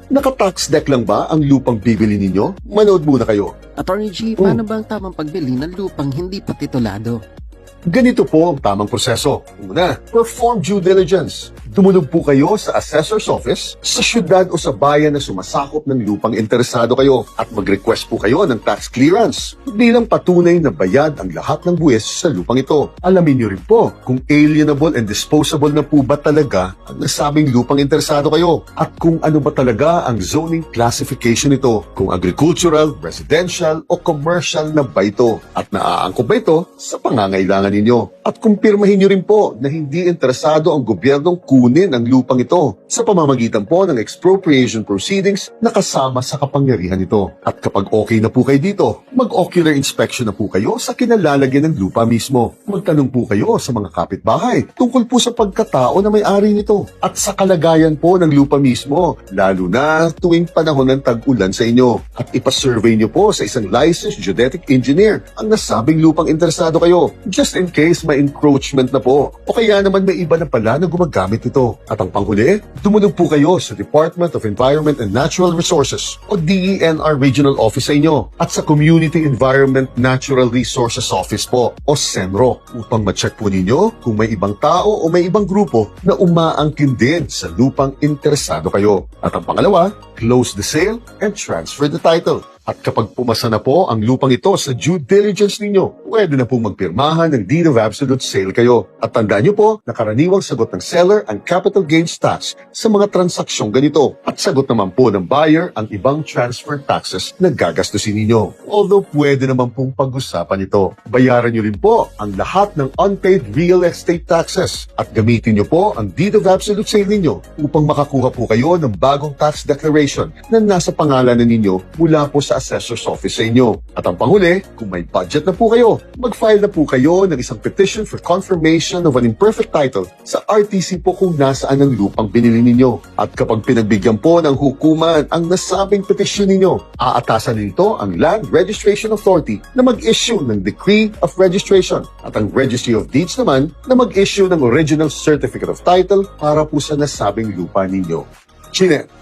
Naka-tax deck lang ba ang lupang bibili ninyo? Manood muna kayo. Attorney G, paano ba ang tamang pagbili ng lupang hindi pa titulado? Ganito po ang tamang proseso. Una, perform due diligence. Dumulog po kayo sa assessor's office sa syudad o sa bayan na sumasakop ng lupang interesado kayo at mag-request po kayo ng tax clearance bilang patunay na bayad ang lahat ng buwis sa lupang ito. Alamin niyo rin po kung alienable and disposable na po ba talaga ang nasabing lupang interesado kayo at kung ano ba talaga ang zoning classification nito, kung agricultural, residential o commercial na ba ito at naaangkop ba ito sa pangangailangan ninyo. At kumpirmahin niyo rin po na hindi interesado ang gobyernong kunin ang lupang ito sa pamamagitan po ng expropriation proceedings na kasama sa kapangyarihan nito. At kapag okay na po kayo dito, mag-ocular inspection na po kayo sa kinalalagyan ng lupa mismo. Magtanong po kayo sa mga kapitbahay tungkol po sa pagkatao na may-ari nito at sa kalagayan po ng lupa mismo, lalo na tuwing panahon ng tag-ulan sa inyo. At ipasurvey niyo po sa isang licensed geodetic engineer ang nasabing lupang interesado kayo, just in case may encroachment na po o kaya naman may iba na pala na gumagamit ito. At ang panghuli, dumulog po kayo sa Department of Environment and Natural Resources o DENR Regional Office sa inyo at sa Community Environment Natural Resources Office po o CENRO upang ma-check po ninyo kung may ibang tao o may ibang grupo na umaangkin din sa lupang interesado kayo. At ang pangalawa, close the sale and transfer the title. At kapag pumasa na po ang lupang ito sa due diligence ninyo, pwede na pong magpirmahan ng deed of absolute sale kayo. At tandaan nyo po na karaniwang sagot ng seller ang capital gains tax sa mga transaksyong ganito. At sagot naman po ng buyer ang ibang transfer taxes na gagastusin ninyo. Although pwede naman pong pag-usapan ito. Bayaran nyo rin po ang lahat ng unpaid real estate taxes. At gamitin nyo po ang deed of absolute sale ninyo upang makakuha po kayo ng bagong tax declaration na nasa pangalanan ninyo mula po sa assessor's office sa inyo. At ang panghuli, kung may budget na po kayo, mag-file na po kayo ng isang petition for confirmation of an imperfect title sa RTC po kung nasaan ang lupang binili ninyo. At kapag pinagbigyan po ng hukuman ang nasabing petition ninyo, aatasan nito ang Land Registration Authority na mag-issue ng Decree of Registration at ang Registry of Deeds naman na mag-issue ng Original Certificate of Title para po sa nasabing lupa ninyo. Chinet!